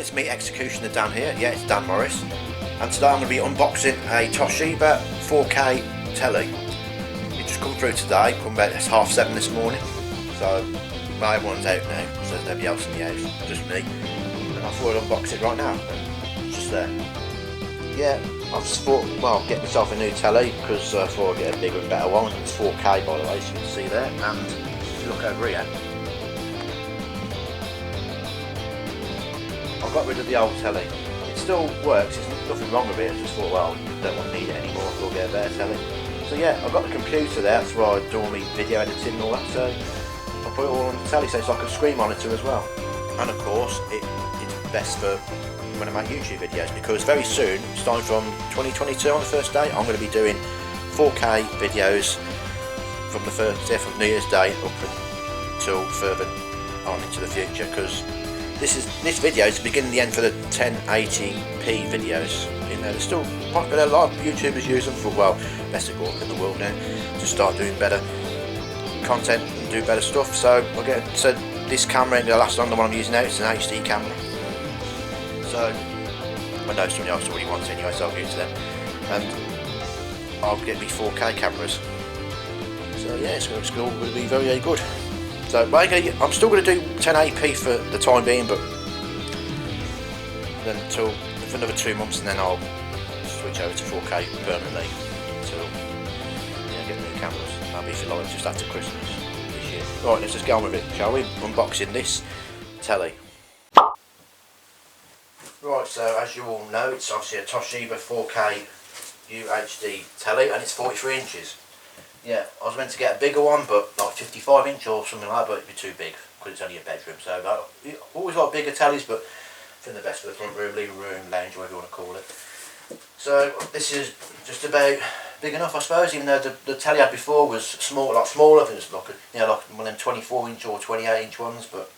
it's me, Executioner Dan here. Yeah, it's Dan Morris, and today I'm going to be unboxing a Toshiba 4K telly. It just come through today, come about 7:30 this morning, so everyone's out now, so there's nobody else in the house, just me, and I thought I'd unbox it right now, it's just there. Yeah, I've just thought, well, get myself a new telly, because I thought I'd get a bigger and better one. It's 4K by the way, so you can see there, and if you look over here, I got rid of the old telly. It still works, there's nothing wrong with it. I just thought, well, don't want to need it anymore, so I'll get a better telly. So yeah, I've got the computer there, that's where I do all my video editing and all that, so I'll put it all on the telly, so it's like a screen monitor as well. And of course, it's best for when I make YouTube videos, because very soon, starting from 2022 on the first day, I'm going to be doing 4K videos from the first day, from New Year's Day up until further on into the future, because this video is the beginning and the end for the 1080p videos. You know, they're still popular. A lot of YouTubers use them for, well, best of all in the world now, to start doing better content and do better stuff. So this camera ain't gonna last long. The one I'm using now, it's an HD camera. So I know somebody else already wants it anyway, so I'll give it to them, and I'll get me 4K cameras. So yeah, it's going to be very, very good. So I'm still going to do 1080p for the time being, but then for another 2 months, and then I'll switch over to 4K permanently until get new cameras. Maybe if you like, just after Christmas this year. Right, let's just get on with it, shall we? Unboxing this telly. Right, so as you all know, it's obviously a Toshiba 4K UHD telly, and it's 43 inches. Yeah, I was meant to get a bigger one, but like 55 inch or something like that, but it'd be too big because it's only a bedroom. So I always like bigger tellies, but I think the best for the front room, living room, lounge, whatever you want to call it. So this is just about big enough, I suppose. Even though the telly I had before was small, like smaller, it was like like one of them 24 inch or 28 inch ones. But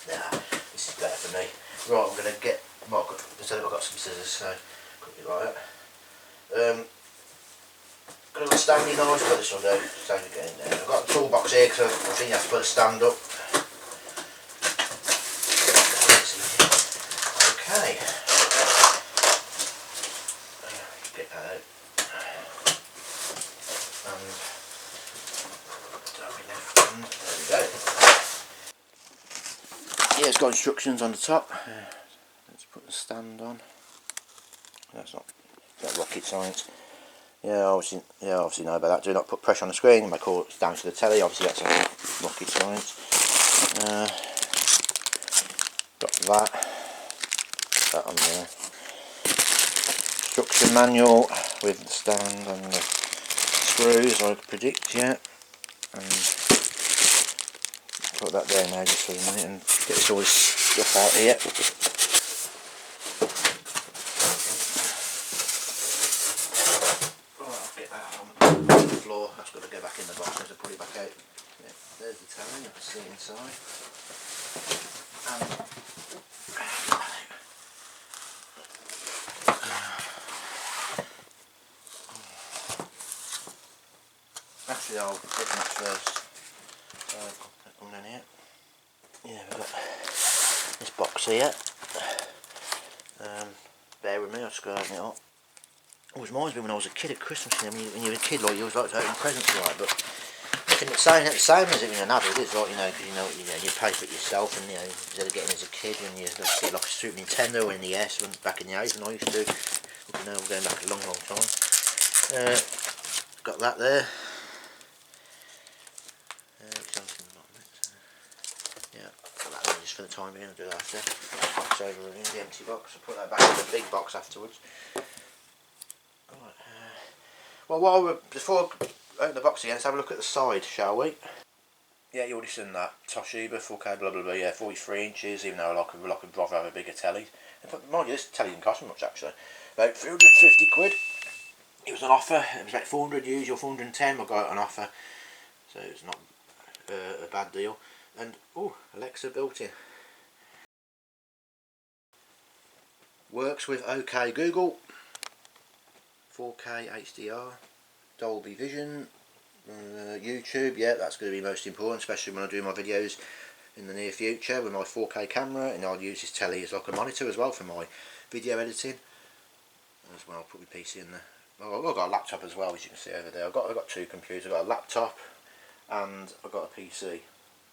nah, this is better for me. Right, I'm gonna get. Well, I've got some scissors, so cut it like that. Got a little standy knife, but this will do. Save it getting there. I've got a toolbox here because I think you have to put a stand up. Okay. Get that out. And there we go. Yeah, it's got instructions on the top. Let's put the stand on. That's not rocket science. Yeah, obviously know about that. Do not put pressure on the screen. You may call it down to the telly. Obviously, that's rocket science. Got that on there. Instruction manual with the stand and the screws, I predict. Yeah, and put that there now just for a minute and get all this stuff out here. That's got to go back in the box, I have to put it back out. Yeah, there's the telly, you can see it inside. Actually, I'll put that first. So, come down here. Yeah, we've got this box here. Bear with me, I'll just go open it up. Always reminds me when I was a kid at Christmas. I mean, when you were a kid, like, you always like to open presents, right? But I think it's the same as it when you're an adult, is like, because you pay for it yourself, and instead of getting as a kid when you get like a Super Nintendo or in the NES back in the 80s, when I used to, we're going back a long, long time. Got that there. Yeah, got that there just for the time being. I'll do that after. Box over in the empty box. I'll put that back in the big box afterwards. Well, before I open the box again, let's have a look at the side, shall we? Yeah, you already seen that. Toshiba 4K, blah blah blah. Yeah, 43 inches. Even though I could rather have a bigger telly. Mind you, this telly didn't cost me much actually. About 350 quid. It was an offer. It was about 400 usual, 410. I got an offer, so it's not a bad deal. And Alexa built in. Works with OK Google. 4K HDR, Dolby Vision, YouTube. Yeah, that's going to be most important, especially when I do my videos in the near future with my 4K camera, and I'll use this telly as like a monitor as well for my video editing. As well, I'll put my PC in there. I've got a laptop as well, as you can see over there. I've got two computers. I've got a laptop and I've got a PC,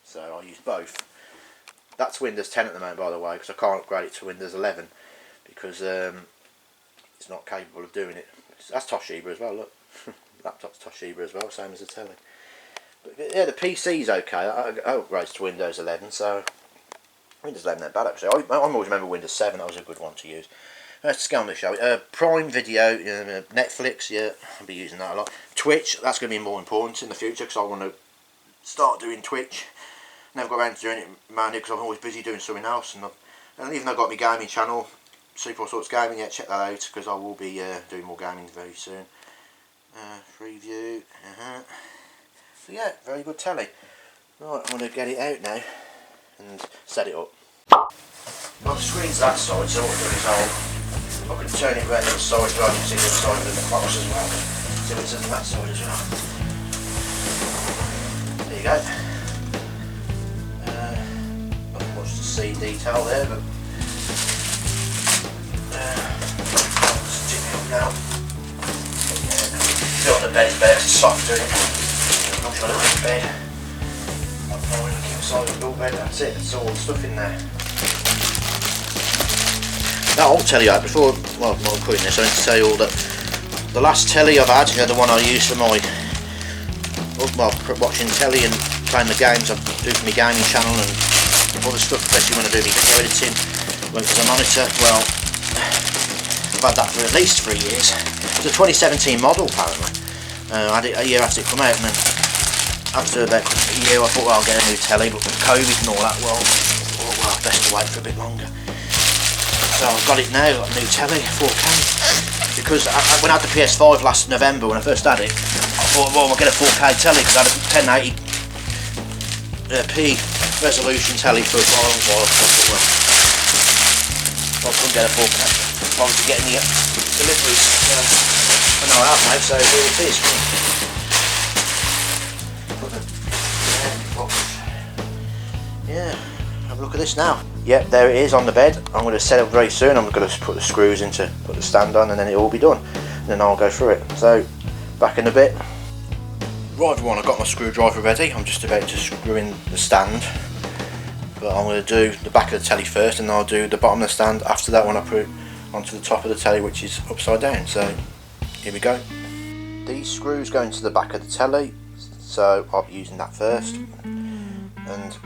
so I'll use both. That's Windows 10 at the moment, by the way, because I can't upgrade it to Windows 11 because it's not capable of doing it. That's Toshiba as well, look. Laptop's Toshiba as well, same as the telly. But yeah, the PC's okay. I upgraded to Windows 11, so Windows 11 ain't bad actually. I always remember Windows 7, that was a good one to use. Let's get on with the show. Prime Video, Netflix, yeah, I'll be using that a lot. Twitch, that's going to be more important in the future because I want to start doing Twitch. Never got around to doing it mainly because I'm always busy doing something else. And even though I've got my gaming channel, Super All Sorts Gaming, yeah, check that out because I will be doing more gaming very soon. Preview, So yeah, very good telly. Right, I'm going to get it out now and set it up. Well, the screen's that side, so what I'll do is I can turn it around the side so I can see the other side of the box as well. So it's on that side as well. There you go. Not much to see detail there, but stick it up now. Do it on the bed, it's better, it's softer. I'm not sure I like the bed. I'm probably looking inside the door bed, that's it, that's all the stuff in there. Now I'll tell you that before, well, I'm cutting this, I need to tell you all that the last telly I've had, the one I use for my, watching telly and playing the games I do for my gaming channel and all the stuff, especially when I do my video editing, when it's a monitor, well, I've had that for at least 3 years. It's a 2017 model apparently. I had it a year after it come out, and then after about a year I thought, well, I'll get a new telly, but with COVID and all that, well, best to wait for a bit longer. So I've got it now, got a new telly, 4K, because when I had the PS5 last November, when I first had it, I thought, well, I'll get a 4K telly, because I had a 1080p resolution telly for a while, so I thought, well, I couldn't get a 4K, I was getting the deliveries, I know I have now, so here it is. Yeah, have a look at this now. Yep, there it is on the bed. I'm going to set it up very soon. I'm going to put the screws in to put the stand on, and then it will be done. And then I'll go through it. So, back in a bit. Right everyone, I've got my screwdriver ready. I'm just about to screw in the stand. But I'm going to do the back of the telly first, and I'll do the bottom of the stand after that when I put it onto the top of the telly, which is upside down. So, here we go. These screws go into the back of the telly, so I'll be using that first. And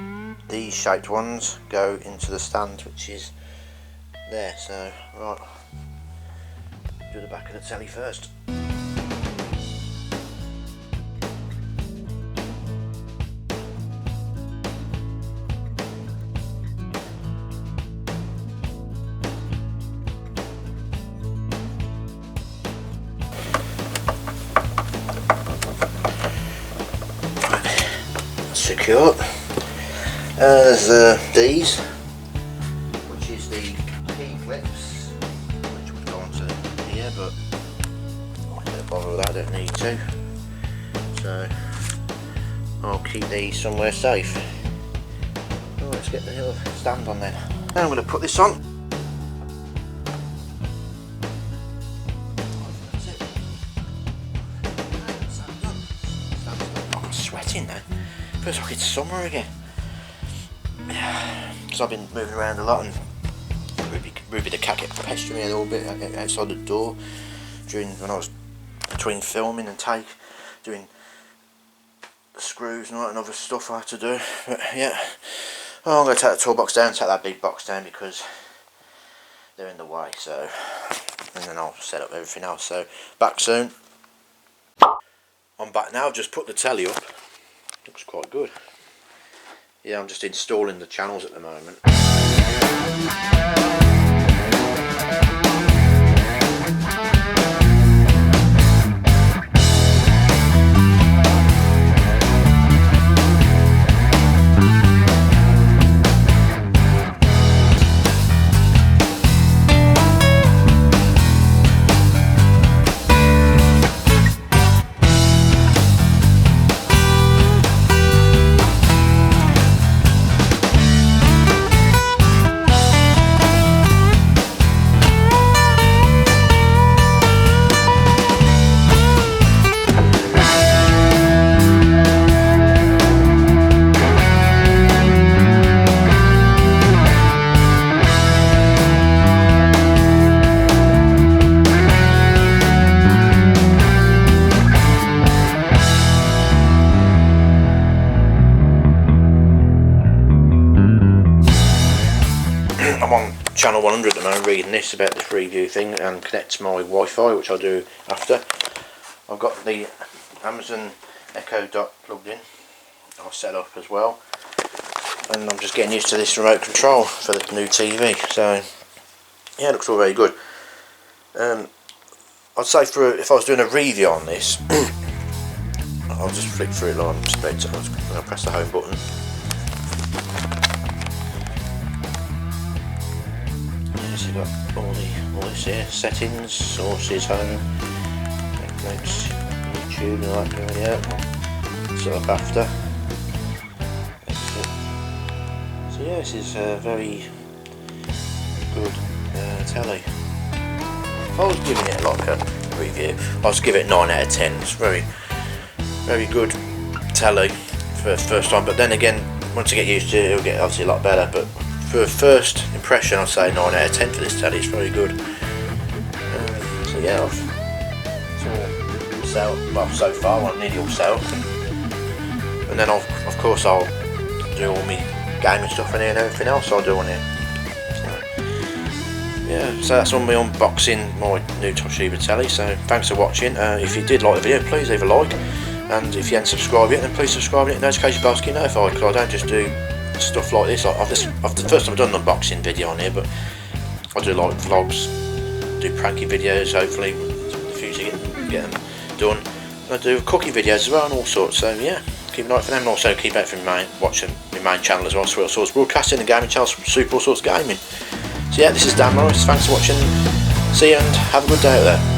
these shaped ones go into the stand, which is there. So right, do the back of the telly first. Secure. There's these, which is the key clips, which would go onto here, but I don't bother with that, I don't need to. So I'll keep these somewhere safe. Oh, let's get the little stand on then. Now I'm going to put this on. I'm sweating now. Feels like it's summer again. Because I've been moving around a lot, and Ruby the cat kept pestering me a little bit outside the door when I was between filming and doing the screws and all that and other stuff I had to do. But yeah, I'm going to take the toolbox down, take that big box down because they're in the way. So, and then I'll set up everything else. So back soon. I'm back now. I've just put the telly up. Looks quite good. Yeah, I'm just installing the channels at the moment. channel 100 at the moment reading this about this review thing and connect to my Wi-Fi, which I'll do after. I've got the Amazon Echo Dot plugged in. I'll set up as well, and I'm just getting used to this remote control for the new TV. So yeah, it looks all very good. I'd say if I was doing a review on this, I'll just flick through it like I'm supposed to. I'll press the home button. Yes, you've got all this here: settings, sources, home, Netflix, YouTube, and all that going out. I'll set up after. So yeah, this is a very good telly. If I was giving it like a review, I'd give it 9 out of 10. It's very good telly for the first time, but then again, once I get used to it, it'll get obviously a lot better. But for a first impression, I'd say 9 out of 10 for this telly. It's very good. So yeah, it's all set up, well, so far I'm nearly all set up, and then of course I'll do all my gaming stuff in here and everything else I'll do on here. Yeah, so that's on my unboxing my new Toshiba telly. So thanks for watching. If you did like the video, please leave a like, and if you haven't subscribed yet, then please subscribe and hit the notification bell to get notified, because I don't just do stuff like this. I've the first time I've done an unboxing video on here, but I do like vlogs, do pranky videos, hopefully in the future get them done. And I do cooking videos as well and all sorts. So yeah, keep an eye for them, and also keep out for watching my main channel as well, All Sorts Broadcasting, and gaming channel, Super All Sorts Gaming. So yeah, this is Dan Morris, thanks for watching, see you and have a good day out there.